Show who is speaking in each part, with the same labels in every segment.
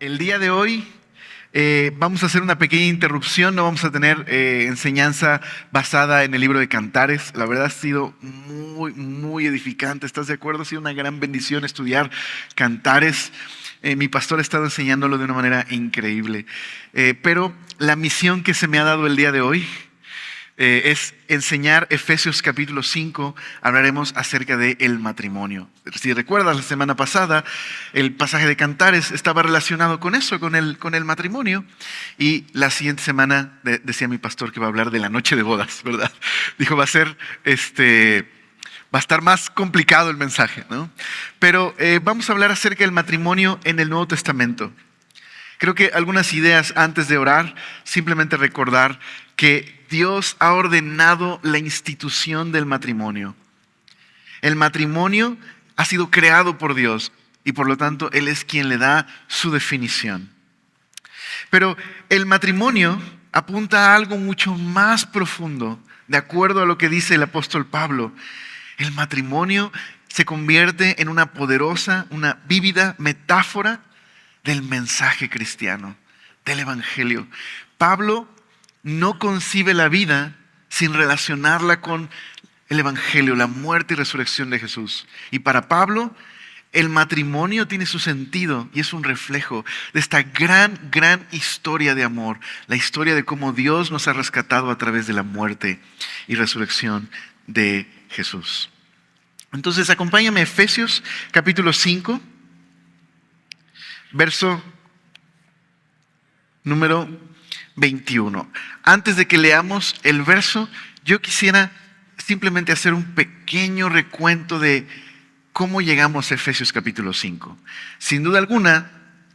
Speaker 1: El día de hoy vamos a hacer una pequeña interrupción, no vamos a tener enseñanza basada en el libro de Cantares. La verdad ha sido muy edificante, ¿estás de acuerdo? Ha sido una gran bendición estudiar Cantares. Mi pastor ha estado enseñándolo de una manera increíble. Pero la misión que se me ha dado el día de hoy es enseñar Efesios capítulo 5, hablaremos acerca del matrimonio. Si recuerdas, la semana pasada el pasaje de Cantares estaba relacionado con eso, con el matrimonio. Y la siguiente semana decía mi pastor que va a hablar de la noche de bodas, ¿verdad? Dijo, va a estar más complicado el mensaje, ¿no? Pero vamos a hablar acerca del matrimonio en el Nuevo Testamento. Creo que algunas ideas antes de orar, simplemente recordar que Dios ha ordenado la institución del matrimonio. El matrimonio ha sido creado por Dios y por lo tanto Él es quien le da su definición. Pero el matrimonio apunta a algo mucho más profundo, de acuerdo a lo que dice el apóstol Pablo. El matrimonio se convierte en una poderosa, una vívida metáfora del mensaje cristiano, del evangelio. Pablo no concibe la vida sin relacionarla con el evangelio, la muerte y resurrección de Jesús. Y para Pablo, el matrimonio tiene su sentido y es un reflejo de esta gran historia de amor, la historia de cómo Dios nos ha rescatado a través de la muerte y resurrección de Jesús. Entonces, acompáñame a Efesios capítulo 5, verso número 21. Antes de que leamos el verso, yo quisiera simplemente hacer un pequeño recuento de cómo llegamos a Efesios capítulo 5. Sin duda alguna,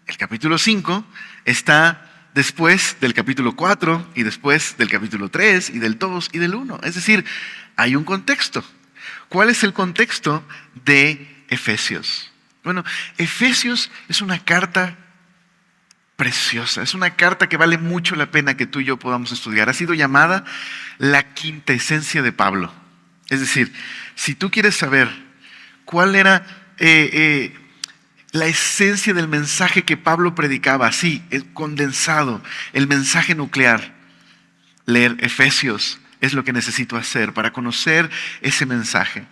Speaker 1: el capítulo 5 está después del capítulo 4 y después del capítulo 3 y del 2 y del 1. Es decir, hay un contexto. ¿Cuál es el contexto de Efesios? Bueno, Efesios es una carta preciosa, es una carta que vale mucho la pena que tú y yo podamos estudiar. Ha sido llamada la quinta esencia de Pablo. Es decir, si tú quieres saber cuál era la esencia del mensaje que Pablo predicaba, así, condensado, el mensaje nuclear, leer Efesios es lo que necesito hacer para conocer ese mensaje.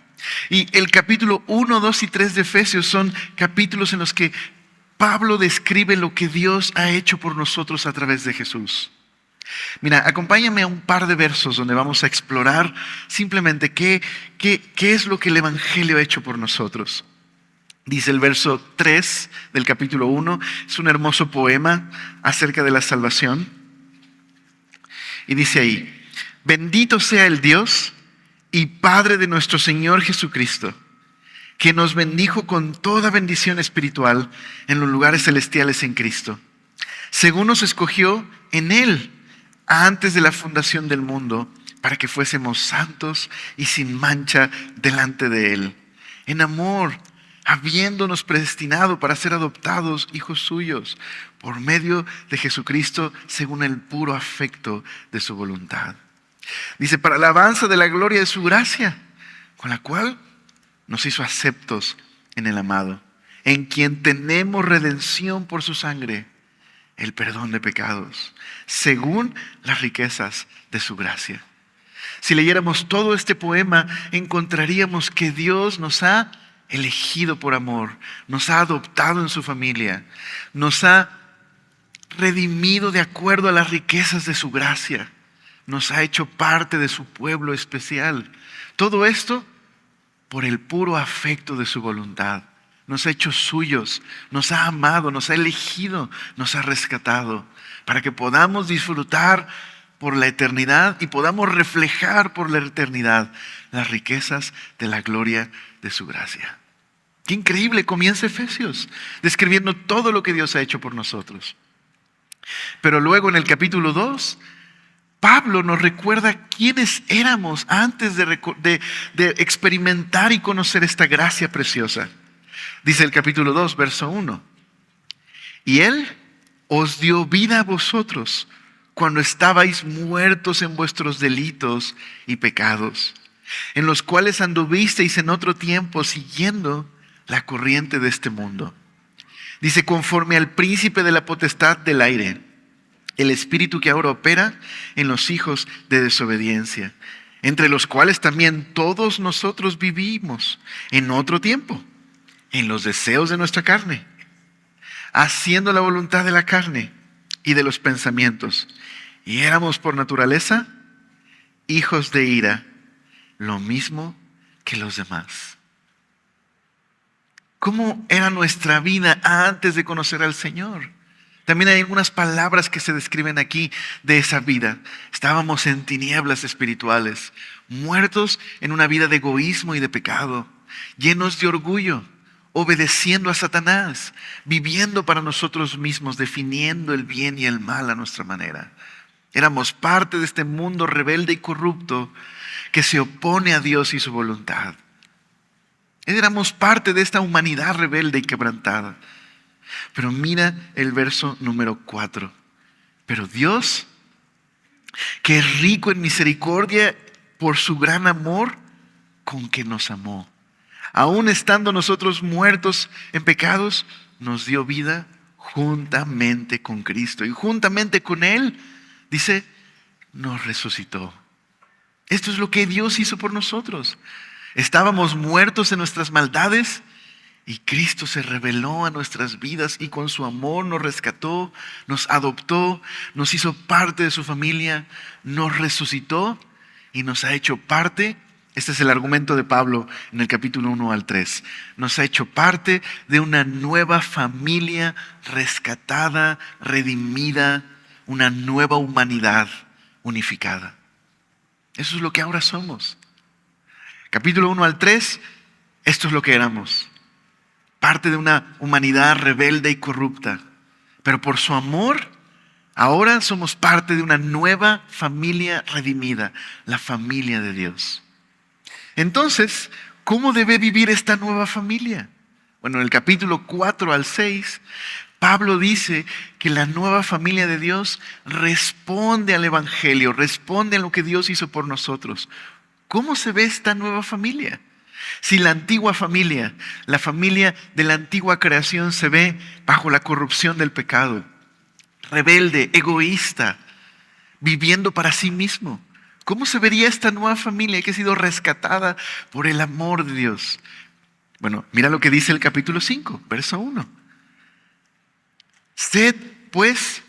Speaker 1: Y el capítulo 1, 2 y 3 de Efesios son capítulos en los que Pablo describe lo que Dios ha hecho por nosotros a través de Jesús. Mira, acompáñame a un par de versos donde vamos a explorar simplemente qué es lo que el Evangelio ha hecho por nosotros. Dice el verso 3 del capítulo 1, es un hermoso poema acerca de la salvación. Y dice ahí, bendito sea el Dios y Padre de nuestro Señor Jesucristo, que nos bendijo con toda bendición espiritual en los lugares celestiales en Cristo, según nos escogió en Él antes de la fundación del mundo, para que fuésemos santos y sin mancha delante de Él, en amor, habiéndonos predestinado para ser adoptados hijos suyos, por medio de Jesucristo, según el puro afecto de su voluntad. Dice, para la alabanza de la gloria de su gracia, con la cual nos hizo aceptos en el amado, en quien tenemos redención por su sangre, el perdón de pecados, según las riquezas de su gracia. Si leyéramos todo este poema, encontraríamos que Dios nos ha elegido por amor, nos ha adoptado en su familia, nos ha redimido de acuerdo a las riquezas de su gracia, nos ha hecho parte de su pueblo especial. Todo esto por el puro afecto de su voluntad. Nos ha hecho suyos, nos ha amado, nos ha elegido, nos ha rescatado, para que podamos disfrutar por la eternidad y podamos reflejar por la eternidad las riquezas de la gloria de su gracia. Qué increíble comienza Efesios, describiendo todo lo que Dios ha hecho por nosotros. Pero luego en el capítulo 2, Pablo nos recuerda quiénes éramos antes de experimentar y conocer esta gracia preciosa. Dice el capítulo 2, verso 1. Y Él os dio vida a vosotros cuando estabais muertos en vuestros delitos y pecados, en los cuales anduvisteis en otro tiempo siguiendo la corriente de este mundo, Dice, conforme al príncipe de la potestad del aire, el espíritu que ahora opera en los hijos de desobediencia, entre los cuales también todos nosotros vivimos en otro tiempo, en los deseos de nuestra carne, haciendo la voluntad de la carne y de los pensamientos. Y éramos por naturaleza hijos de ira, lo mismo que los demás. ¿Cómo era nuestra vida antes de conocer al Señor? También hay algunas palabras que se describen aquí de esa vida. Estábamos en tinieblas espirituales, muertos en una vida de egoísmo y de pecado, llenos de orgullo, obedeciendo a Satanás, viviendo para nosotros mismos, definiendo el bien y el mal a nuestra manera. Éramos parte de este mundo rebelde y corrupto que se opone a Dios y su voluntad. Éramos parte de esta humanidad rebelde y quebrantada. Pero mira el verso número 4. Pero Dios, que es rico en misericordia por su gran amor con que nos amó, aun estando nosotros muertos en pecados, nos dio vida juntamente con Cristo. Y juntamente con Él, dice, nos resucitó. Esto es lo que Dios hizo por nosotros. Estábamos muertos en nuestras maldades y Cristo se reveló a nuestras vidas y con su amor nos rescató, nos adoptó, nos hizo parte de su familia, nos resucitó y nos ha hecho parte. Este es el argumento de Pablo en el capítulo 1 al 3. Nos ha hecho parte de una nueva familia rescatada, redimida, una nueva humanidad unificada. Eso es lo que ahora somos. Capítulo 1 al 3, esto es lo que éramos. Parte de una humanidad rebelde y corrupta. Pero por su amor, ahora somos parte de una nueva familia redimida, la familia de Dios. Entonces, ¿cómo debe vivir esta nueva familia? Bueno, en el capítulo 4 al 6, Pablo dice que la nueva familia de Dios responde al Evangelio, responde a lo que Dios hizo por nosotros. ¿Cómo se ve esta nueva familia? Si la antigua familia, la familia de la antigua creación se ve bajo la corrupción del pecado, rebelde, egoísta, viviendo para sí mismo, ¿cómo se vería esta nueva familia que ha sido rescatada por el amor de Dios? Bueno, mira lo que dice el capítulo 5, verso 1. Sed, pues,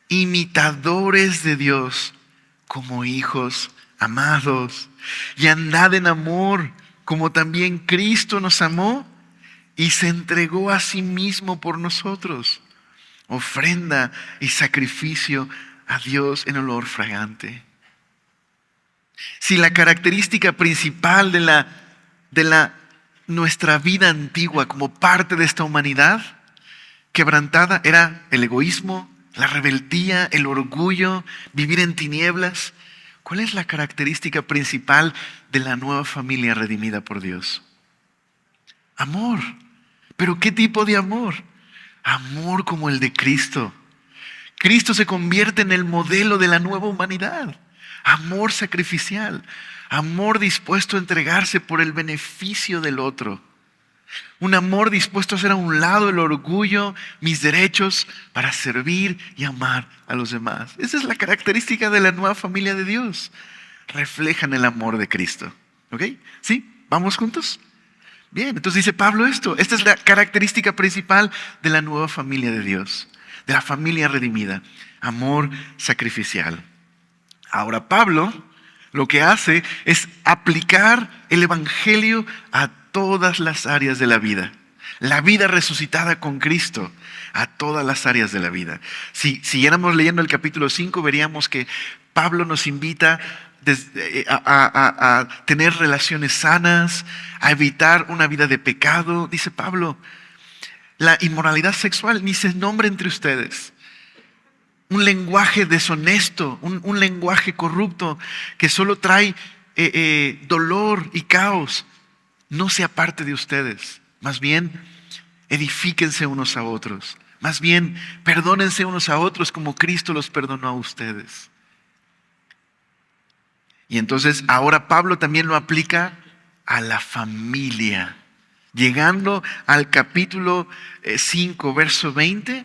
Speaker 1: imitadores de Dios como hijos amados, y andad en amor, como también Cristo nos amó y se entregó a sí mismo por nosotros, ofrenda y sacrificio a Dios en olor fragante. Si la característica principal de nuestra vida antigua como parte de esta humanidad quebrantada era el egoísmo, la rebeldía, el orgullo, vivir en tinieblas, ¿cuál es la característica principal de la nueva familia redimida por Dios? Amor. ¿Pero qué tipo de amor? Amor como el de Cristo. Cristo se convierte en el modelo de la nueva humanidad. Amor sacrificial. Amor dispuesto a entregarse por el beneficio del otro. Un amor dispuesto a hacer a un lado el orgullo, mis derechos, para servir y amar a los demás. Esa es la característica de la nueva familia de Dios. Reflejan el amor de Cristo. ¿Ok? ¿Sí? ¿Vamos juntos? Bien, entonces dice Pablo esto. Esta es la característica principal de la nueva familia de Dios, de la familia redimida. Amor sacrificial. Ahora Pablo lo que hace es aplicar el evangelio a todas las áreas de la vida. La vida resucitada con Cristo a todas las áreas de la vida. Si siguiéramos leyendo el capítulo 5, veríamos que Pablo nos invita a tener relaciones sanas, a evitar una vida de pecado. Dice Pablo, la inmoralidad sexual ni se nombra entre ustedes. Un lenguaje deshonesto, un lenguaje corrupto que solo trae dolor y caos, no sea parte de ustedes. Más bien, edifíquense unos a otros. Más bien, perdónense unos a otros como Cristo los perdonó a ustedes. Y entonces ahora Pablo también lo aplica a la familia. Llegando al capítulo 5, verso 20.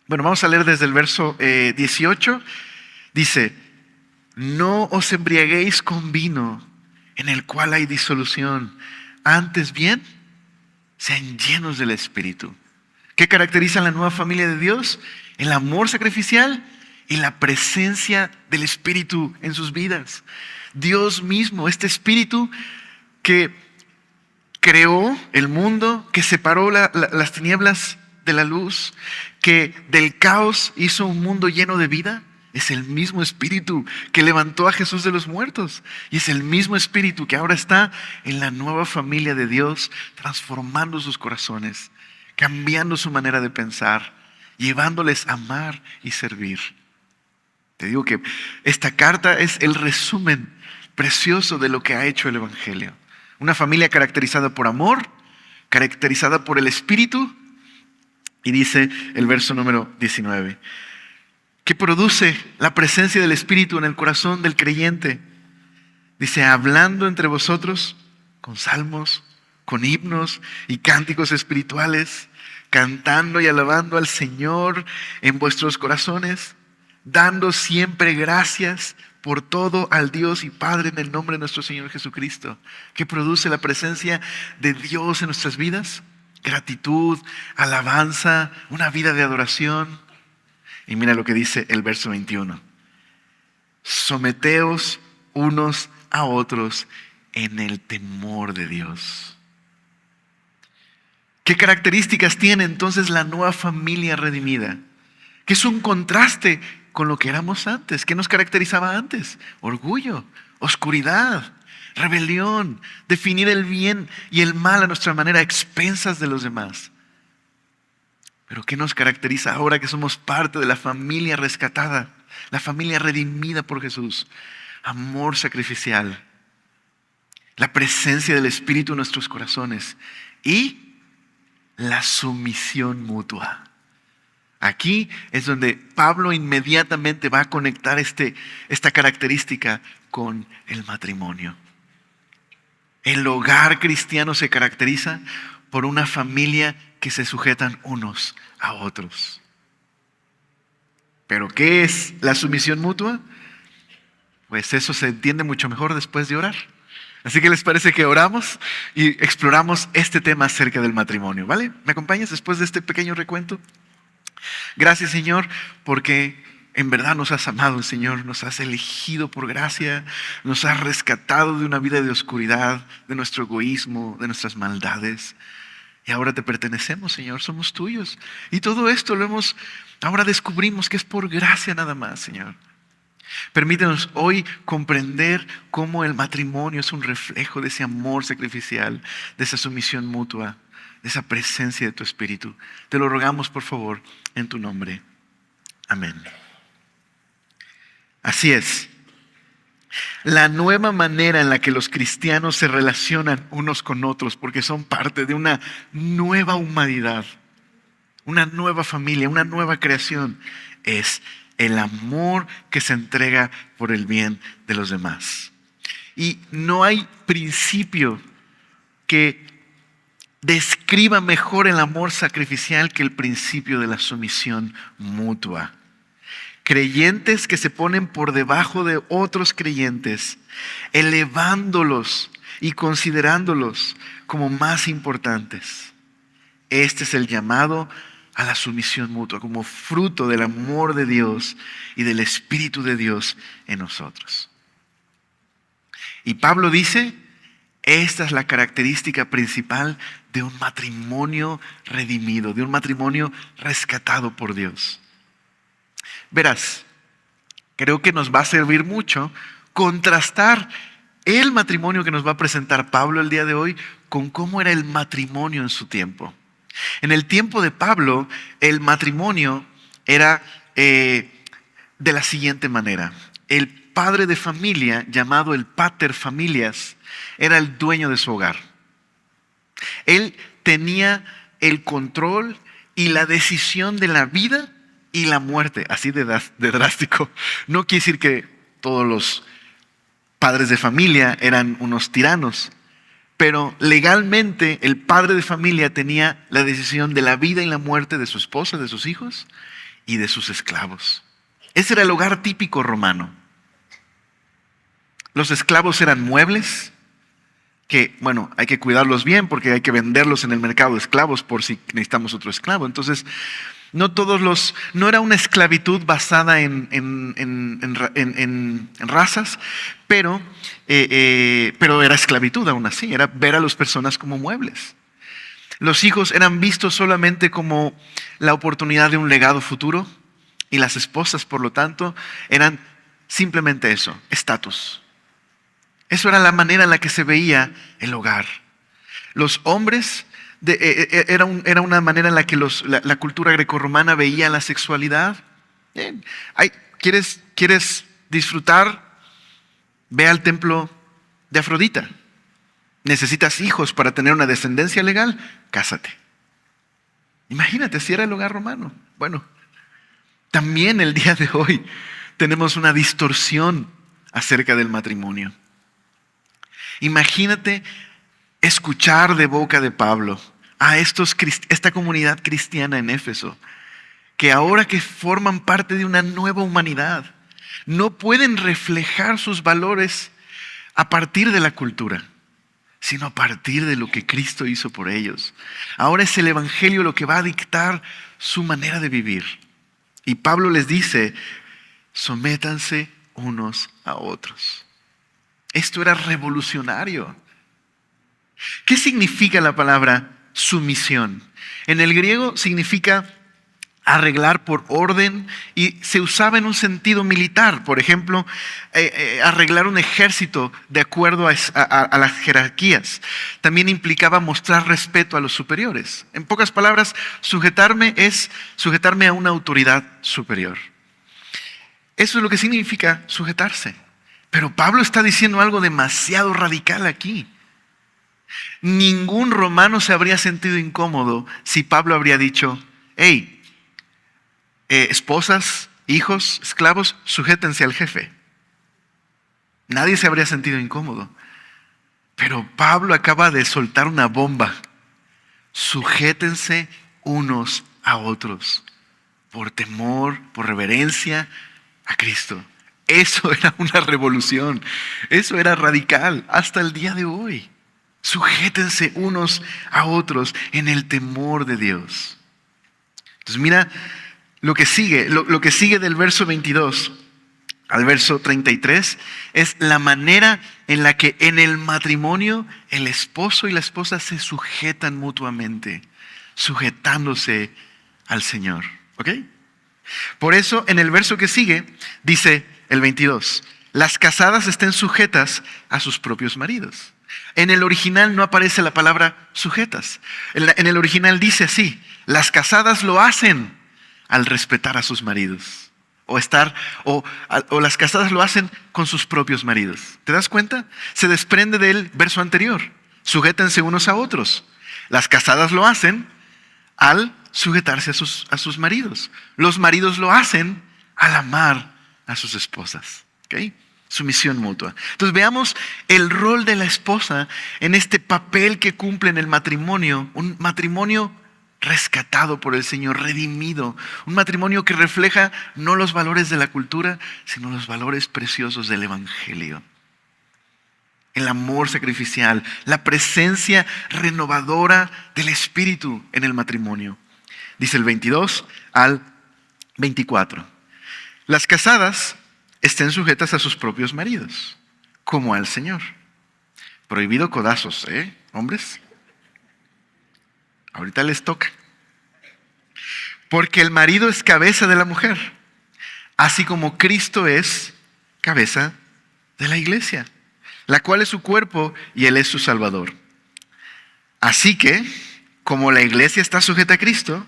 Speaker 1: Bueno, vamos a leer desde el verso 18. Dice: no os embriaguéis con vino, en el cual hay disolución. Antes bien, sean llenos del Espíritu. ¿Qué caracteriza a la nueva familia de Dios? El amor sacrificial y la presencia del Espíritu en sus vidas. Dios mismo, este Espíritu que creó el mundo, que separó las tinieblas de la luz, que del caos hizo un mundo lleno de vida, es el mismo Espíritu que levantó a Jesús de los muertos. Y es el mismo Espíritu que ahora está en la nueva familia de Dios, transformando sus corazones, cambiando su manera de pensar, llevándoles a amar y servir. Te digo que esta carta es el resumen precioso de lo que ha hecho el Evangelio. Una familia caracterizada por amor, caracterizada por el Espíritu. Y dice el verso número 19. ¿Qué produce la presencia del Espíritu en el corazón del creyente? Dice: hablando entre vosotros con salmos, con himnos y cánticos espirituales, cantando y alabando al Señor en vuestros corazones, dando siempre gracias por todo al Dios y Padre en el nombre de nuestro Señor Jesucristo. ¿Qué produce la presencia de Dios en nuestras vidas? Gratitud, alabanza, una vida de adoración. Y mira lo que dice el verso 21. Someteos unos a otros en el temor de Dios. ¿Qué características tiene entonces la nueva familia redimida? Que es un contraste con lo que éramos antes. ¿Qué nos caracterizaba antes? Orgullo, oscuridad, rebelión, definir el bien y el mal a nuestra manera a expensas de los demás. Pero ¿qué nos caracteriza ahora que somos parte de la familia rescatada, la familia redimida por Jesús? Amor sacrificial, la presencia del Espíritu en nuestros corazones y la sumisión mutua. Aquí es donde Pablo inmediatamente va a conectar esta característica con el matrimonio. El hogar cristiano se caracteriza por una familia que se sujetan unos a otros. ¿Pero qué es la sumisión mutua? Pues eso se entiende mucho mejor después de orar. Así que ¿les parece que oramos y exploramos este tema acerca del matrimonio? ¿Vale? ¿Me acompañas después de este pequeño recuento? Gracias, Señor, porque en verdad nos has amado, Señor. Nos has elegido por gracia. Nos has rescatado de una vida de oscuridad, de nuestro egoísmo, de nuestras maldades. Y ahora te pertenecemos, Señor, somos tuyos. Y todo esto ahora descubrimos que es por gracia nada más, Señor. Permítenos hoy comprender cómo el matrimonio es un reflejo de ese amor sacrificial, de esa sumisión mutua, de esa presencia de tu Espíritu. Te lo rogamos, por favor, en tu nombre. Amén. Así es. La nueva manera en la que los cristianos se relacionan unos con otros, porque son parte de una nueva humanidad, una nueva familia, una nueva creación, es el amor que se entrega por el bien de los demás. Y no hay principio que describa mejor el amor sacrificial que el principio de la sumisión mutua. Creyentes que se ponen por debajo de otros creyentes, elevándolos y considerándolos como más importantes. Este es el llamado a la sumisión mutua, como fruto del amor de Dios y del Espíritu de Dios en nosotros. Y Pablo dice, esta es la característica principal de un matrimonio redimido, de un matrimonio rescatado por Dios. Verás, creo que nos va a servir mucho contrastar el matrimonio que nos va a presentar Pablo el día de hoy con cómo era el matrimonio en su tiempo. En el tiempo de Pablo, el matrimonio era de la siguiente manera. El padre de familia, llamado el pater familias, era el dueño de su hogar. Él tenía el control y la decisión de la vida y la muerte, así de drástico. No quiere decir que todos los padres de familia eran unos tiranos, pero legalmente el padre de familia tenía la decisión de la vida y la muerte de su esposa, de sus hijos y de sus esclavos. Ese era el hogar típico romano. Los esclavos eran muebles que, bueno, hay que cuidarlos bien porque hay que venderlos en el mercado de esclavos por si necesitamos otro esclavo. Entonces, no era una esclavitud basada en razas, pero era esclavitud aún así, era ver a las personas como muebles. Los hijos eran vistos solamente como la oportunidad de un legado futuro y las esposas, por lo tanto, eran simplemente eso, estatus. Eso era la manera en la que se veía el hogar. Los hombres, era una manera en la que la cultura grecorromana veía la sexualidad. ¿Quieres disfrutar? Ve al templo de Afrodita. ¿Necesitas hijos para tener una descendencia legal? Cásate. Imagínate, si era el hogar romano. Bueno, también el día de hoy tenemos una distorsión acerca del matrimonio. Imagínate escuchar de boca de Pablo a esta comunidad cristiana en Éfeso, que ahora que forman parte de una nueva humanidad, no pueden reflejar sus valores a partir de la cultura, sino a partir de lo que Cristo hizo por ellos. Ahora es el Evangelio lo que va a dictar su manera de vivir. Y Pablo les dice, sométanse unos a otros. Esto era revolucionario. ¿Qué significa la palabra sumisión? En el griego significa arreglar por orden y se usaba en un sentido militar. Por ejemplo, arreglar un ejército de acuerdo a las jerarquías. También implicaba mostrar respeto a los superiores. En pocas palabras, sujetarme es sujetarme a una autoridad superior. Eso es lo que significa sujetarse. Pero Pablo está diciendo algo demasiado radical aquí. Ningún romano se habría sentido incómodo si Pablo habría dicho, hey, esposas, hijos, esclavos, sujétense al jefe. Nadie se habría sentido incómodo. Pero Pablo acaba de soltar una bomba. Sujétense unos a otros por temor, por reverencia a Cristo. Eso era una revolución. Eso era radical hasta el día de hoy. Sujétense unos a otros en el temor de Dios. Entonces mira lo que sigue. Lo que sigue del verso 22 al verso 33 es la manera en la que en el matrimonio el esposo y la esposa se sujetan mutuamente, sujetándose al Señor. ¿Ok? Por eso en el verso que sigue dice el 22, las casadas estén sujetas a sus propios maridos. En el original no aparece la palabra sujetas. En el original dice así, las casadas lo hacen al respetar a sus maridos. O las casadas lo hacen con sus propios maridos. ¿Te das cuenta? Se desprende del verso anterior. Sujétense unos a otros. Las casadas lo hacen al sujetarse a sus maridos. Los maridos lo hacen al amar a sus esposas. ¿Okay? Sumisión mutua. Entonces veamos el rol de la esposa en este papel que cumple en el matrimonio. Un matrimonio rescatado por el Señor, redimido. Un matrimonio que refleja no los valores de la cultura, sino los valores preciosos del Evangelio. El amor sacrificial, la presencia renovadora del Espíritu en el matrimonio. Dice el 22 al 24. Las casadas estén sujetas a sus propios maridos, como al Señor. Prohibido codazos, hombres. Ahorita les toca. Porque el marido es cabeza de la mujer, así como Cristo es cabeza de la iglesia, la cual es su cuerpo y Él es su Salvador. Así que, como la iglesia está sujeta a Cristo,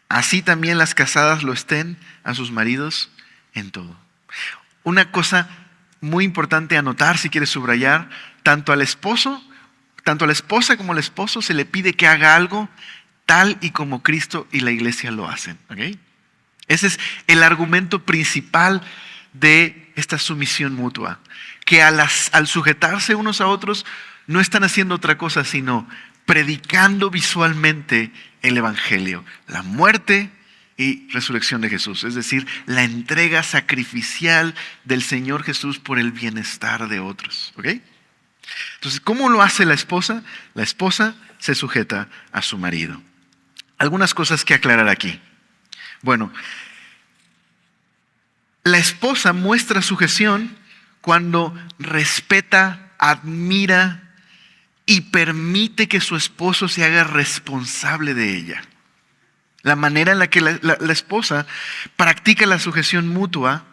Speaker 1: así también las casadas lo estén a sus maridos en todo. Una cosa muy importante a notar, si quieres subrayar, tanto a la esposa como al esposo se le pide que haga algo tal y como Cristo y la iglesia lo hacen. ¿Okay? Ese es el argumento principal de esta sumisión mutua. Que al sujetarse unos a otros, no están haciendo otra cosa sino predicando visualmente el Evangelio, la muerte y resurrección de Jesús, es decir, la entrega sacrificial del Señor Jesús por el bienestar de otros. ¿Ok? Entonces, ¿cómo lo hace la esposa? La esposa se sujeta a su marido. Algunas cosas que aclarar aquí. Bueno, la esposa muestra sujeción cuando respeta, admira y permite que su esposo se haga responsable de ella. La manera en la que la esposa practica la sujeción mutua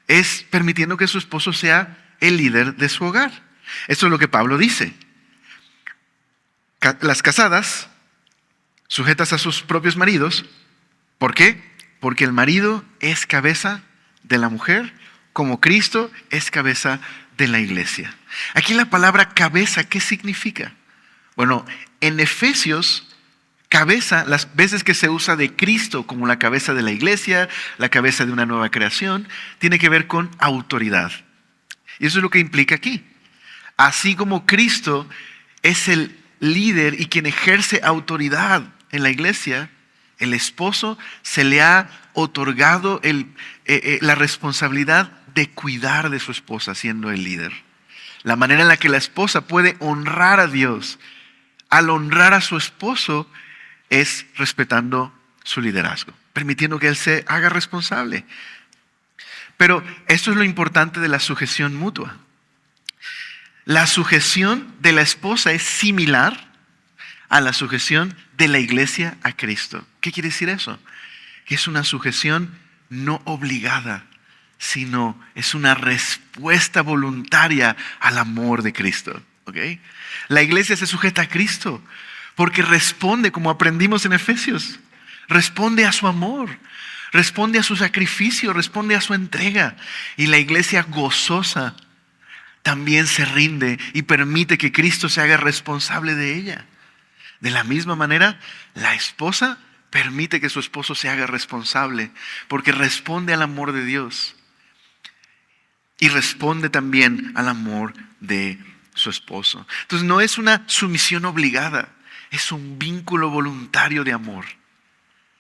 Speaker 1: es permitiendo que su esposo sea el líder de su hogar. Eso es lo que Pablo dice. Las casadas sujetas a sus propios maridos. ¿Por qué? Porque el marido es cabeza de la mujer, como Cristo es cabeza de la iglesia. Aquí la palabra cabeza, ¿qué significa? Bueno, en Efesios, cabeza, las veces que se usa de Cristo como la cabeza de la iglesia, la cabeza de una nueva creación, tiene que ver con autoridad. Y eso es lo que implica aquí. Así como Cristo es el líder y quien ejerce autoridad en la iglesia, el esposo se le ha otorgado la responsabilidad de cuidar de su esposa siendo el líder. La manera en la que la esposa puede honrar a Dios al honrar a su esposo es respetando su liderazgo, permitiendo que él se haga responsable. Pero esto es lo importante de la sujeción mutua. La sujeción de la esposa es similar a la sujeción de la iglesia a Cristo. ¿Qué quiere decir eso? Que es una sujeción no obligada, sino es una respuesta voluntaria al amor de Cristo. ¿Ok? La iglesia se sujeta a Cristo porque responde, como aprendimos en Efesios, responde a su amor, responde a su sacrificio, responde a su entrega. Y la iglesia gozosa también se rinde y permite que Cristo se haga responsable de ella. De la misma manera, la esposa permite que su esposo se haga responsable porque responde al amor de Dios y responde también al amor de su esposo. Entonces no es una sumisión obligada, es un vínculo voluntario de amor.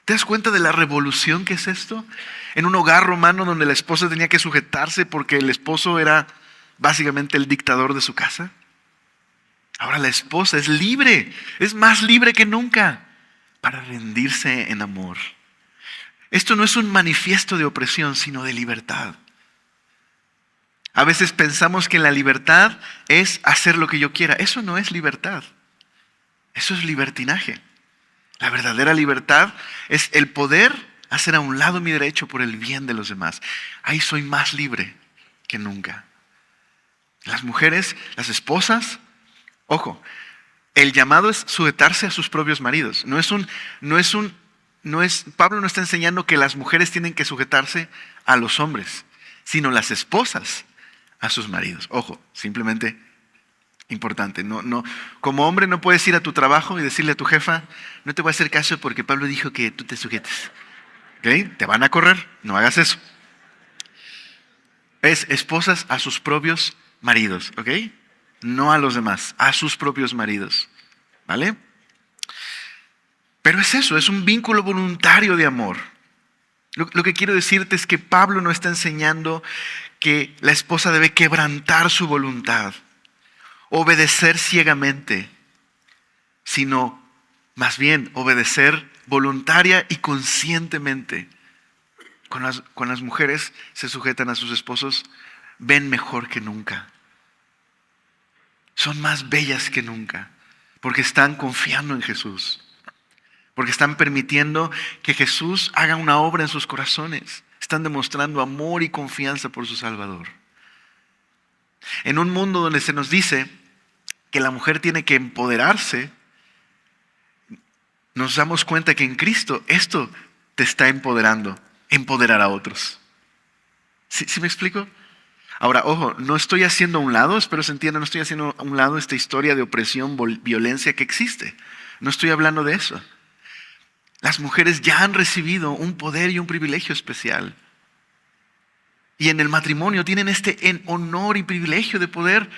Speaker 1: ¿Te das cuenta de la revolución que es esto? En un hogar romano donde la esposa tenía que sujetarse porque el esposo era básicamente el dictador de su casa. Ahora la esposa es libre, es más libre que nunca para rendirse en amor. Esto no es un manifiesto de opresión, sino de libertad. A veces pensamos que la libertad es hacer lo que yo quiera. Eso no es libertad. Eso es libertinaje. La verdadera libertad es el poder hacer a un lado mi derecho por el bien de los demás. Ahí soy más libre que nunca. Las mujeres, las esposas, ojo, el llamado es sujetarse a sus propios maridos. Pablo no está enseñando que las mujeres tienen que sujetarse a los hombres, sino las esposas a sus maridos. Ojo, simplemente importante. Como hombre no puedes ir a tu trabajo y decirle a tu jefa, no te voy a hacer caso porque Pablo dijo que tú te sujetes. ¿Ok? Te van a correr, no hagas eso. Es esposas a sus propios maridos, ¿ok? No a los demás, a sus propios maridos, ¿vale? Pero es eso, es un vínculo voluntario de amor. Lo que quiero decirte es que Pablo no está enseñando que la esposa debe quebrantar su voluntad, obedecer ciegamente, sino más bien obedecer voluntaria y conscientemente. Cuando las mujeres se sujetan a sus esposos, ven mejor que nunca. Son más bellas que nunca, porque están confiando en Jesús, porque están permitiendo que Jesús haga una obra en sus corazones. Están demostrando amor y confianza por su Salvador. En un mundo donde se nos dice que la mujer tiene que empoderarse, nos damos cuenta que en Cristo esto te está empoderando, empoderar a otros. ¿Sí me explico? Ahora, ojo, no estoy haciendo a un lado, espero se entienda, no estoy haciendo a un lado esta historia de opresión, violencia que existe. No estoy hablando de eso. Las mujeres ya han recibido un poder y un privilegio especial. Y en el matrimonio tienen este honor y privilegio de poder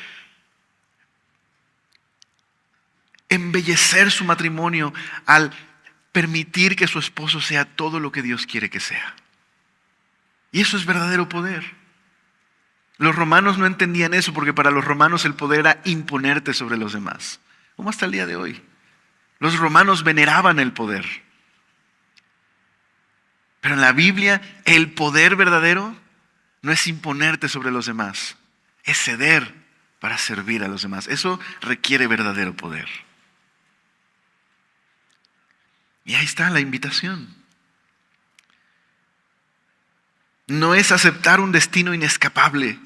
Speaker 1: embellecer su matrimonio al permitir que su esposo sea todo lo que Dios quiere que sea. Y eso es verdadero poder. Los romanos no entendían eso porque para los romanos el poder era imponerte sobre los demás, como hasta el día de hoy. Los romanos veneraban el poder. Pero en la Biblia el poder verdadero no es imponerte sobre los demás, es ceder para servir a los demás. Eso requiere verdadero poder. Y ahí está la invitación. No es aceptar un destino inescapable.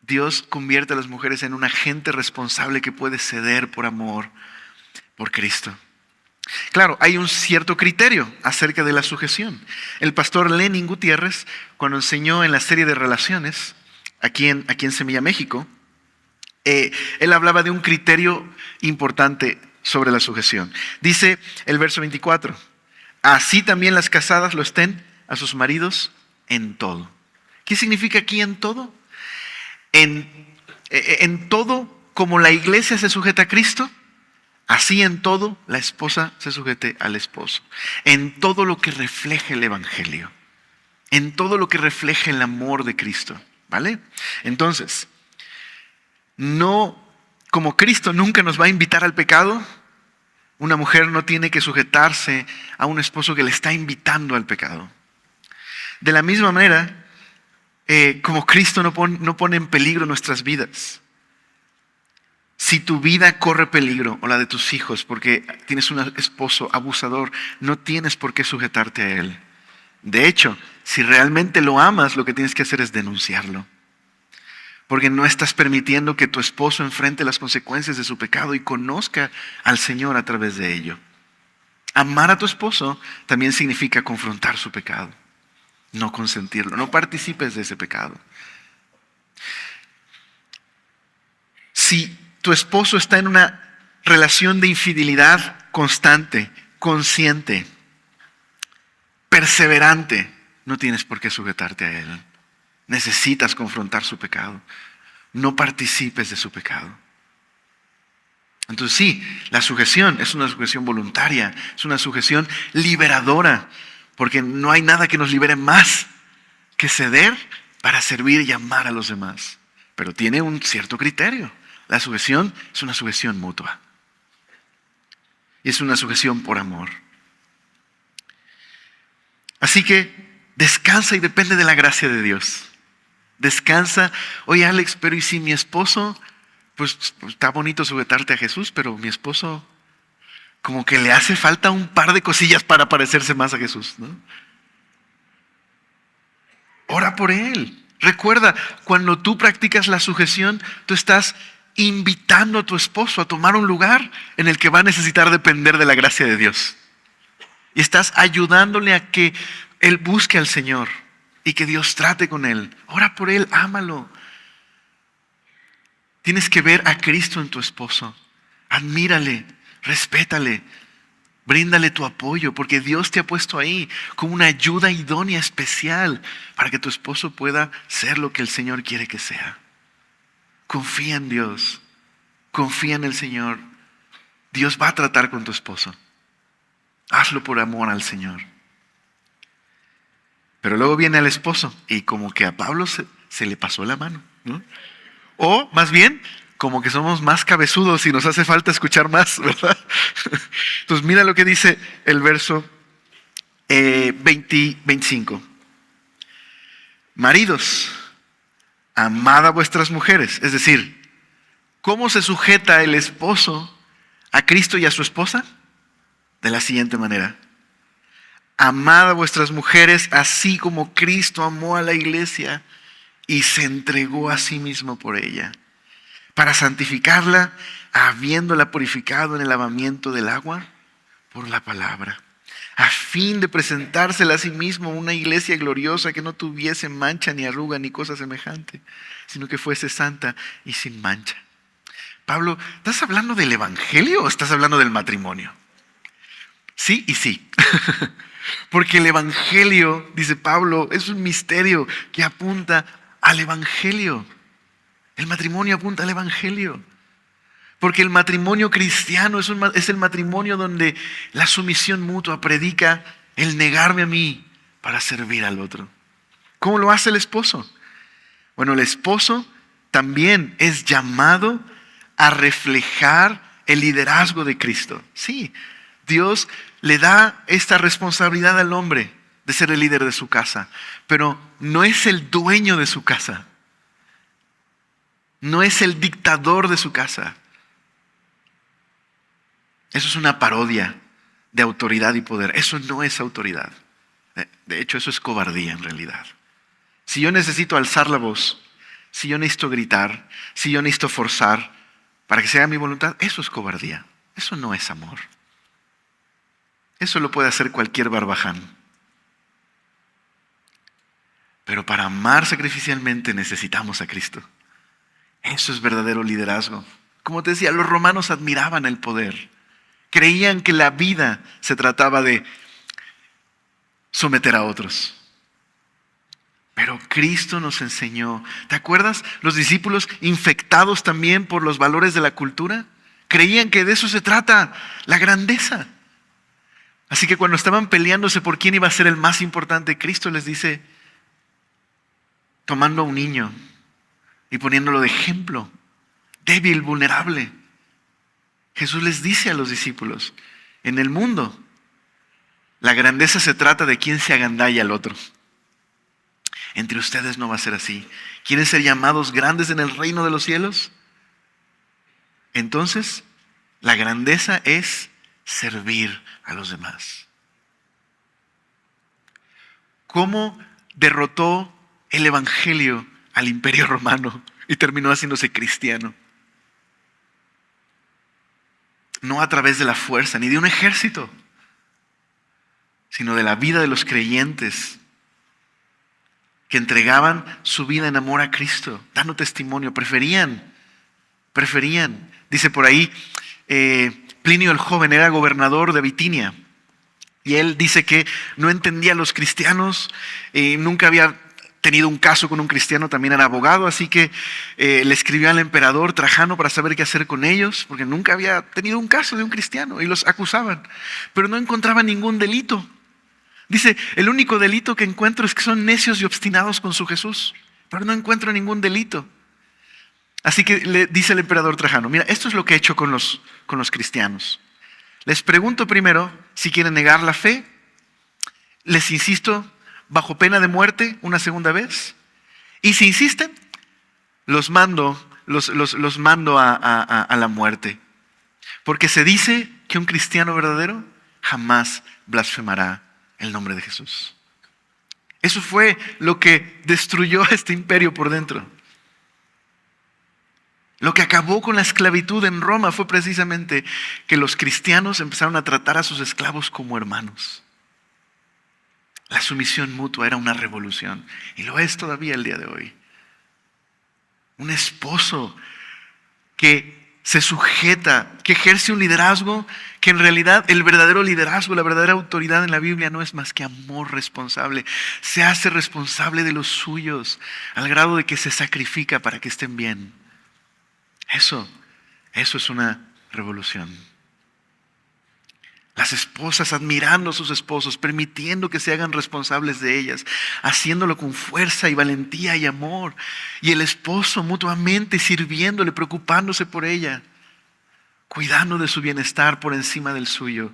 Speaker 1: Dios convierte a las mujeres en un agente responsable que puede ceder por amor por Cristo. Claro, hay un cierto criterio acerca de la sujeción. El pastor Lenin Gutiérrez, cuando enseñó en la serie de relaciones, aquí en Semilla México, él hablaba de un criterio importante sobre la sujeción. Dice el verso 24, así también las casadas lo estén a sus maridos en todo. ¿Qué significa aquí en todo? En todo, como la iglesia se sujeta a Cristo, así en todo la esposa se sujete al esposo. En todo lo que refleje el evangelio. En todo lo que refleje el amor de Cristo. ¿Vale? Entonces, como Cristo nunca nos va a invitar al pecado, una mujer no tiene que sujetarse a un esposo que le está invitando al pecado. De la misma manera, como Cristo no pone en peligro nuestras vidas. Si tu vida corre peligro o la de tus hijos porque tienes un esposo abusador, no tienes por qué sujetarte a él. De hecho, si realmente lo amas, lo que tienes que hacer es denunciarlo. Porque no estás permitiendo que tu esposo enfrente las consecuencias de su pecado y conozca al Señor a través de ello. Amar a tu esposo también significa confrontar su pecado. No consentirlo, no participes de ese pecado. Si tu esposo está en una relación de infidelidad constante, consciente, perseverante, no tienes por qué sujetarte a él. Necesitas confrontar su pecado. No participes de su pecado. Entonces sí, la sujeción es una sujeción voluntaria, es una sujeción liberadora, porque no hay nada que nos libere más que ceder para servir y amar a los demás. Pero tiene un cierto criterio. La sujeción es una sujeción mutua. Y es una sujeción por amor. Así que descansa y depende de la gracia de Dios. Descansa. Oye, Alex, pero ¿y si mi esposo? Pues está bonito sujetarte a Jesús, pero mi esposo como que le hace falta un par de cosillas para parecerse más a Jesús, ¿no? Ora por él. Recuerda, cuando tú practicas la sujeción, tú estás invitando a tu esposo a tomar un lugar en el que va a necesitar depender de la gracia de Dios. Y estás ayudándole a que él busque al Señor y que Dios trate con él. Ora por él, ámalo. Tienes que ver a Cristo en tu esposo. Admírale, respétale, bríndale tu apoyo, porque Dios te ha puesto ahí como una ayuda idónea especial para que tu esposo pueda ser lo que el Señor quiere que sea. Confía en Dios, confía en el Señor. Dios va a tratar con tu esposo. Hazlo por amor al Señor. Pero luego viene el esposo y como que a Pablo se le pasó la mano, ¿no? O más bien, como que somos más cabezudos y nos hace falta escuchar más, ¿verdad? Entonces mira lo que dice el verso 25. Maridos, amad a vuestras mujeres. Es decir, ¿cómo se sujeta el esposo a Cristo y a su esposa? De la siguiente manera. Amad a vuestras mujeres así como Cristo amó a la iglesia y se entregó a sí mismo por ella, para santificarla, habiéndola purificado en el lavamiento del agua por la palabra, a fin de presentársela a sí mismo una iglesia gloriosa que no tuviese mancha ni arruga ni cosa semejante, sino que fuese santa y sin mancha. Pablo, ¿estás hablando del evangelio o estás hablando del matrimonio? Sí y sí. Porque el evangelio, dice Pablo, es un misterio que apunta al evangelio. El matrimonio apunta al evangelio. Porque el matrimonio cristiano es el matrimonio donde la sumisión mutua predica el negarme a mí para servir al otro. ¿Cómo lo hace el esposo? Bueno, el esposo también es llamado a reflejar el liderazgo de Cristo. Sí, Dios le da esta responsabilidad al hombre de ser el líder de su casa, pero no es el dueño de su casa. No es el dictador de su casa. Eso es una parodia de autoridad y poder. Eso no es autoridad. De hecho, eso es cobardía en realidad. Si yo necesito alzar la voz, si yo necesito gritar, si yo necesito forzar para que se haga mi voluntad, eso es cobardía. Eso no es amor. Eso lo puede hacer cualquier barbaján. Pero para amar sacrificialmente necesitamos a Cristo. Eso es verdadero liderazgo. Como te decía, los romanos admiraban el poder. Creían que la vida se trataba de someter a otros. Pero Cristo nos enseñó. ¿Te acuerdas? Los discípulos, infectados también por los valores de la cultura, creían que de eso se trata la grandeza. Así que cuando estaban peleándose por quién iba a ser el más importante, Cristo les dice, tomando a un niño y poniéndolo de ejemplo, débil, vulnerable. Jesús les dice a los discípulos, en el mundo, la grandeza se trata de quién se agandalla al otro. Entre ustedes no va a ser así. ¿Quieren ser llamados grandes en el reino de los cielos? Entonces, la grandeza es servir a los demás. ¿Cómo derrotó el evangelio al imperio romano y terminó haciéndose cristiano? No a través de la fuerza ni de un ejército, sino de la vida de los creyentes que entregaban su vida en amor a Cristo, dando testimonio, preferían. Dice por ahí, Plinio el joven era gobernador de Bitinia y él dice que no entendía a los cristianos, nunca había tenido un caso con un cristiano, también era abogado, así que le escribió al emperador Trajano para saber qué hacer con ellos, porque nunca había tenido un caso de un cristiano y los acusaban, pero no encontraba ningún delito. Dice, el único delito que encuentro es que son necios y obstinados con su Jesús, pero no encuentro ningún delito. Así que le dice el emperador Trajano, mira, esto es lo que he hecho con los cristianos. Les pregunto primero si quieren negar la fe, les insisto bajo pena de muerte una segunda vez, y si insisten, los mando a la muerte. Porque se dice que un cristiano verdadero jamás blasfemará el nombre de Jesús. Eso fue lo que destruyó a este imperio por dentro. Lo que acabó con la esclavitud en Roma fue precisamente que los cristianos empezaron a tratar a sus esclavos como hermanos. La sumisión mutua era una revolución y lo es todavía el día de hoy. Un esposo que se sujeta, que ejerce un liderazgo, que en realidad el verdadero liderazgo, la verdadera autoridad en la Biblia no es más que amor responsable. Se hace responsable de los suyos al grado de que se sacrifica para que estén bien. Eso es una revolución. Las esposas admirando a sus esposos, permitiendo que se hagan responsables de ellas, haciéndolo con fuerza y valentía y amor. Y el esposo mutuamente sirviéndole, preocupándose por ella, cuidando de su bienestar por encima del suyo.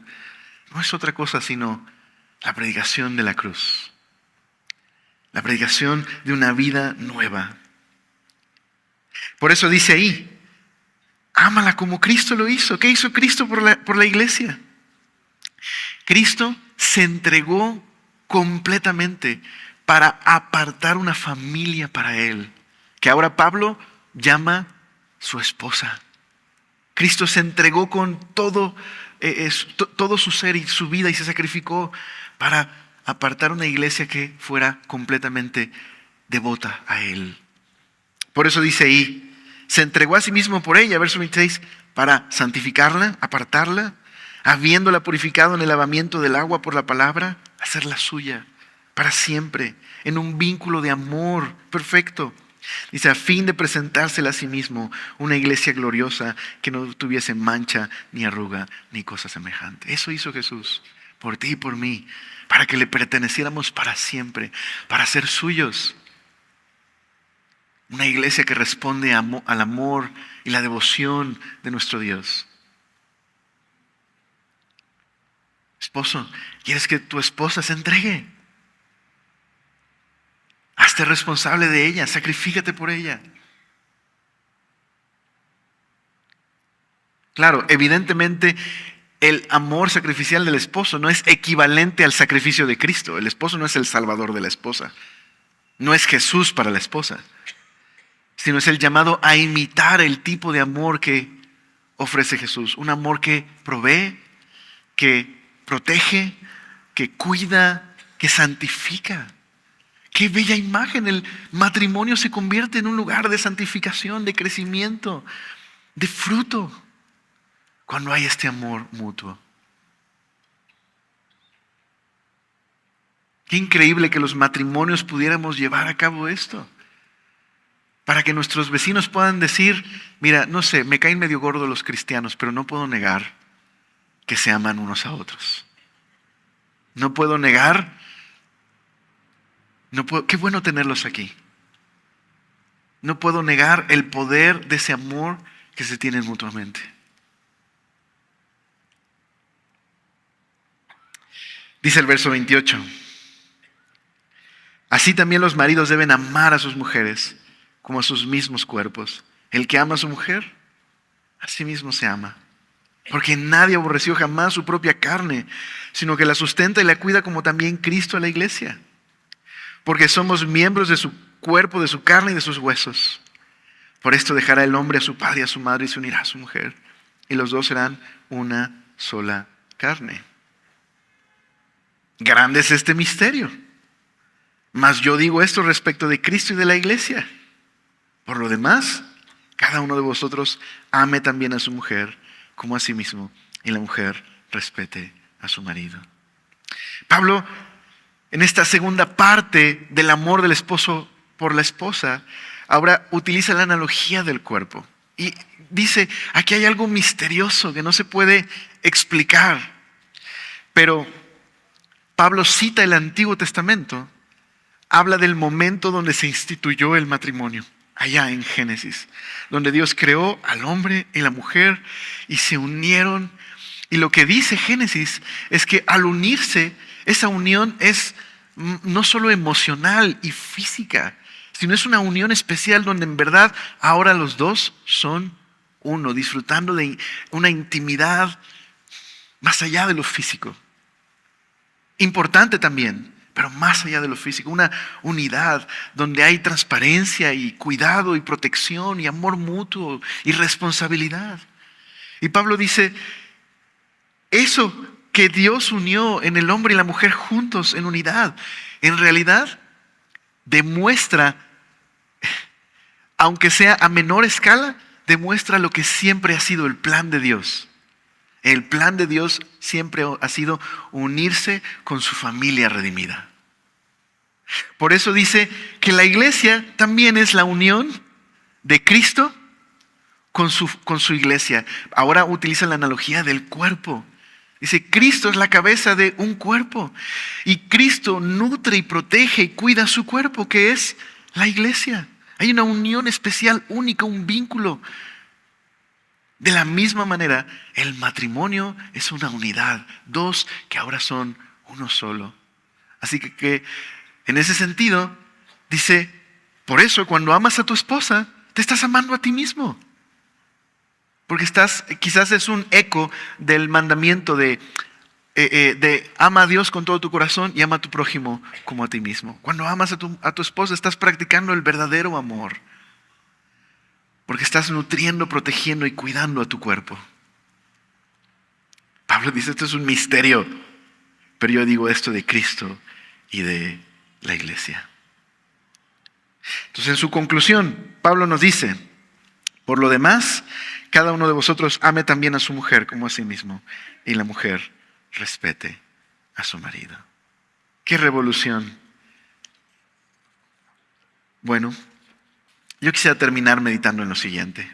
Speaker 1: No es otra cosa sino la predicación de la cruz. La predicación de una vida nueva. Por eso dice ahí, ámala como Cristo lo hizo. ¿Qué hizo Cristo por la iglesia? Cristo se entregó completamente para apartar una familia para Él, que ahora Pablo llama su esposa. Cristo se entregó con todo su ser y su vida y se sacrificó para apartar una iglesia que fuera completamente devota a Él. Por eso dice ahí, se entregó a sí mismo por ella, verso 26, para santificarla, apartarla, habiéndola purificado en el lavamiento del agua por la palabra, hacerla suya para siempre, en un vínculo de amor perfecto, Dice, a fin de presentársela a sí mismo una iglesia gloriosa que no tuviese mancha, ni arruga, ni cosa semejante. Eso hizo Jesús por ti y por mí, para que le perteneciéramos para siempre, para ser suyos. Una iglesia que responde al amor y la devoción de nuestro Dios. Esposo, ¿quieres que tu esposa se entregue? Hazte responsable de ella, sacrifícate por ella. Claro, evidentemente el amor sacrificial del esposo no es equivalente al sacrificio de Cristo. El esposo no es el salvador de la esposa. No es Jesús para la esposa, sino es el llamado a imitar el tipo de amor que ofrece Jesús. Un amor que provee, que protege, que cuida, que santifica. Qué bella imagen. El matrimonio se convierte en un lugar de santificación, de crecimiento, de fruto, cuando hay este amor mutuo. Qué increíble que los matrimonios pudiéramos llevar a cabo esto. Para que nuestros vecinos puedan decir, mira, no sé, me caen medio gordos los cristianos, pero no puedo negar que se aman unos a otros. No puedo negar, qué bueno tenerlos aquí. No puedo negar el poder de ese amor que se tienen mutuamente. Dice el verso 28. Así también los maridos deben amar a sus mujeres como a sus mismos cuerpos. El que ama a su mujer, a sí mismo se ama. Porque nadie aborreció jamás su propia carne, sino que la sustenta y la cuida, como también Cristo a la iglesia. Porque somos miembros de su cuerpo, de su carne y de sus huesos. Por esto dejará el hombre a su padre y a su madre y se unirá a su mujer. Y los dos serán una sola carne. Grande es este misterio. Mas yo digo esto respecto de Cristo y de la iglesia. Por lo demás, cada uno de vosotros ame también a su mujer como a sí mismo, y la mujer respete a su marido. Pablo, en esta segunda parte del amor del esposo por la esposa, ahora utiliza la analogía del cuerpo. Y dice, aquí hay algo misterioso que no se puede explicar. Pero Pablo cita el Antiguo Testamento, habla del momento donde se instituyó el matrimonio. Allá en Génesis, donde Dios creó al hombre y la mujer y se unieron. Y lo que dice Génesis es que al unirse, esa unión es no solo emocional y física, sino es una unión especial donde en verdad ahora los dos son uno, disfrutando de una intimidad más allá de lo físico. Importante también, pero más allá de lo físico, una unidad donde hay transparencia y cuidado y protección y amor mutuo y responsabilidad. Y Pablo dice, eso que Dios unió en el hombre y la mujer juntos en unidad, en realidad demuestra, aunque sea a menor escala, demuestra lo que siempre ha sido el plan de Dios. El plan de Dios siempre ha sido unirse con su familia redimida. Por eso dice que la iglesia también es la unión de Cristo con su iglesia. Ahora utiliza la analogía del cuerpo. Dice, Cristo es la cabeza de un cuerpo. Y Cristo nutre y protege y cuida su cuerpo, que es la iglesia. Hay una unión especial, única, un vínculo. De la misma manera, el matrimonio es una unidad. Dos que ahora son uno solo. Así que en ese sentido, dice, por eso cuando amas a tu esposa, te estás amando a ti mismo. Porque quizás es un eco del mandamiento de ama a Dios con todo tu corazón y ama a tu prójimo como a ti mismo. Cuando amas a tu esposa, estás practicando el verdadero amor. Porque estás nutriendo, protegiendo y cuidando a tu cuerpo. Pablo dice, esto es un misterio. Pero yo digo esto de Cristo y de la iglesia. Entonces, en su conclusión, Pablo nos dice, por lo demás, cada uno de vosotros ame también a su mujer como a sí mismo, y la mujer respete a su marido. ¡Qué revolución! Bueno, Yo quisiera terminar meditando en lo siguiente.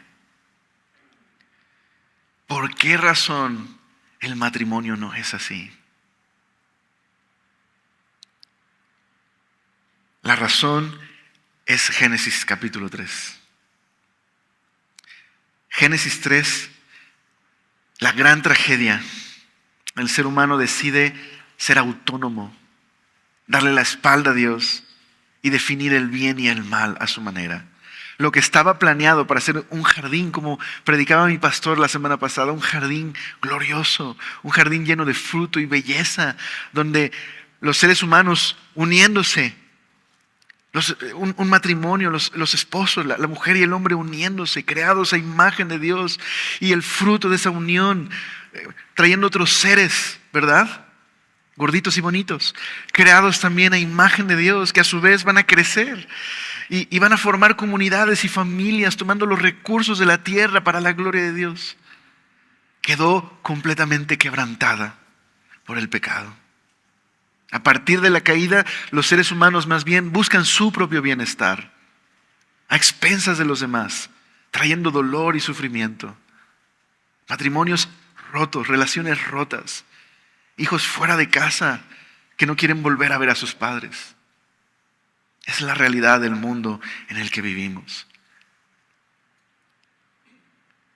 Speaker 1: ¿Por qué razón el matrimonio no es así? La razón es Génesis capítulo 3. Génesis 3, la gran tragedia. El ser humano decide ser autónomo, darle la espalda a Dios y definir el bien y el mal a su manera. Lo que estaba planeado para ser un jardín, como predicaba mi pastor la semana pasada, un jardín glorioso, un jardín lleno de fruto y belleza, donde los seres humanos uniéndose, un matrimonio, los esposos, la mujer y el hombre uniéndose, creados a imagen de Dios, y el fruto de esa unión, trayendo otros seres, ¿verdad? Gorditos y bonitos, creados también a imagen de Dios, que a su vez van a crecer y van a formar comunidades y familias, tomando los recursos de la tierra para la gloria de Dios. Quedó completamente quebrantada por el pecado. A partir de la caída, los seres humanos más bien buscan su propio bienestar, a expensas de los demás, trayendo dolor y sufrimiento. Matrimonios rotos, relaciones rotas, hijos fuera de casa que no quieren volver a ver a sus padres. Es la realidad del mundo en el que vivimos.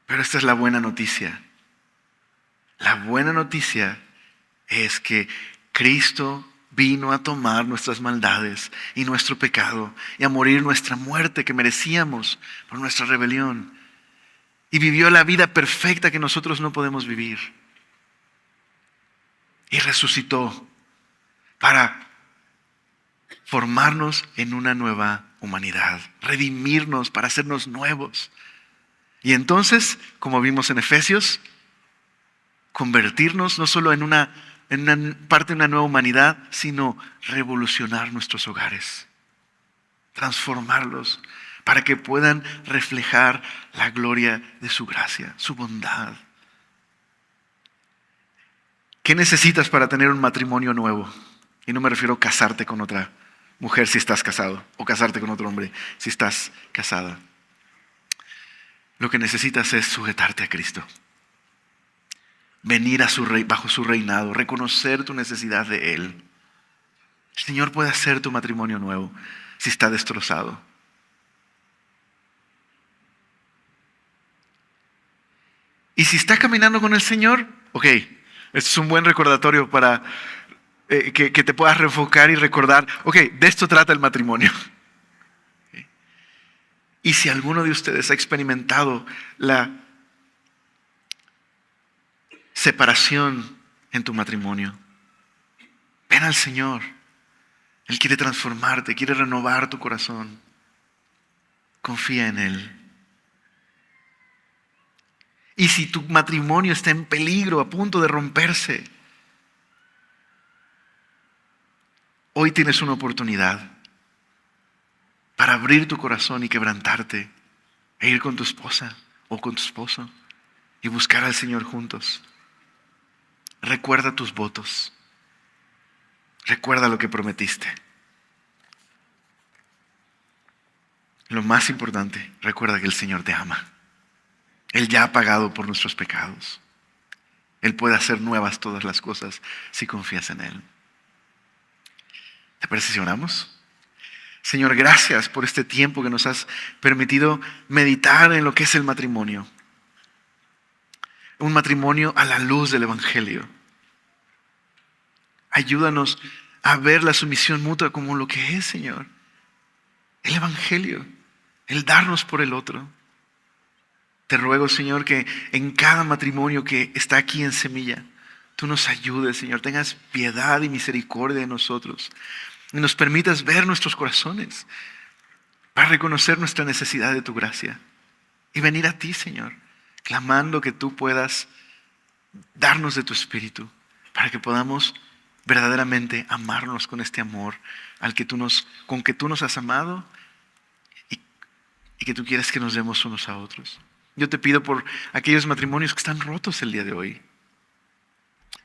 Speaker 1: Pero esta es la buena noticia. La buena noticia es que Cristo vino a tomar nuestras maldades y nuestro pecado y a morir nuestra muerte que merecíamos por nuestra rebelión. Y vivió la vida perfecta que nosotros no podemos vivir. Y resucitó para formarnos en una nueva humanidad, redimirnos para hacernos nuevos. Y entonces, como vimos en Efesios, convertirnos no solo en una parte de una nueva humanidad, sino revolucionar nuestros hogares, transformarlos para que puedan reflejar la gloria de su gracia, su bondad. ¿Qué necesitas para tener un matrimonio nuevo? Y no me refiero a casarte con otra mujer si estás casado, o casarte con otro hombre si estás casada. Lo que necesitas es sujetarte a Cristo. Venir bajo su reinado, reconocer tu necesidad de Él. El Señor puede hacer tu matrimonio nuevo si está destrozado. Y si está caminando con el Señor, ok, este es un buen recordatorio para que te puedas reenfocar y recordar, ok, de esto trata el matrimonio. Y si alguno de ustedes ha experimentado la separación en tu matrimonio, ven al Señor. Él quiere transformarte, quiere renovar tu corazón. Confía en Él. Y si tu matrimonio está en peligro, a punto de romperse, hoy tienes una oportunidad para abrir tu corazón y quebrantarte e ir con tu esposa o con tu esposo y buscar al Señor juntos. Recuerda tus votos. Recuerda lo que prometiste. Lo más importante, recuerda que el Señor te ama. Él ya ha pagado por nuestros pecados. Él puede hacer nuevas todas las cosas si confías en Él. ¿Te parece si oramos? Señor, gracias por este tiempo que nos has permitido meditar en lo que es el matrimonio. Un matrimonio a la luz del Evangelio. Ayúdanos a ver la sumisión mutua como lo que es, Señor. El Evangelio, el darnos por el otro. Te ruego, Señor, que en cada matrimonio que está aquí en Semilla, tú nos ayudes, Señor, tengas piedad y misericordia de nosotros y nos permitas ver nuestros corazones para reconocer nuestra necesidad de tu gracia y venir a ti, Señor, clamando que tú puedas darnos de tu Espíritu para que podamos verdaderamente amarnos con este amor con que tú nos has amado y que tú quieres que nos demos unos a otros. Yo te pido por aquellos matrimonios que están rotos el día de hoy.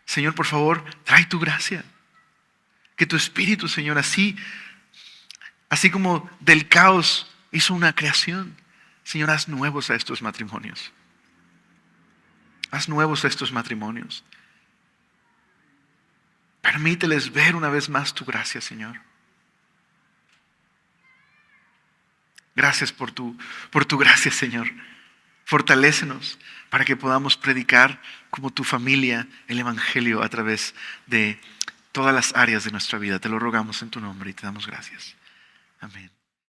Speaker 1: Señor, por favor, trae tu gracia. Que tu Espíritu, Señor, así como del caos hizo una creación. Señor, haz nuevos a estos matrimonios. Haz nuevos a estos matrimonios. Permíteles ver una vez más tu gracia, Señor. Gracias por tu gracia, Señor. Fortalécenos para que podamos predicar como tu familia el Evangelio a través de todas las áreas de nuestra vida. Te lo rogamos en tu nombre y te damos gracias. Amén.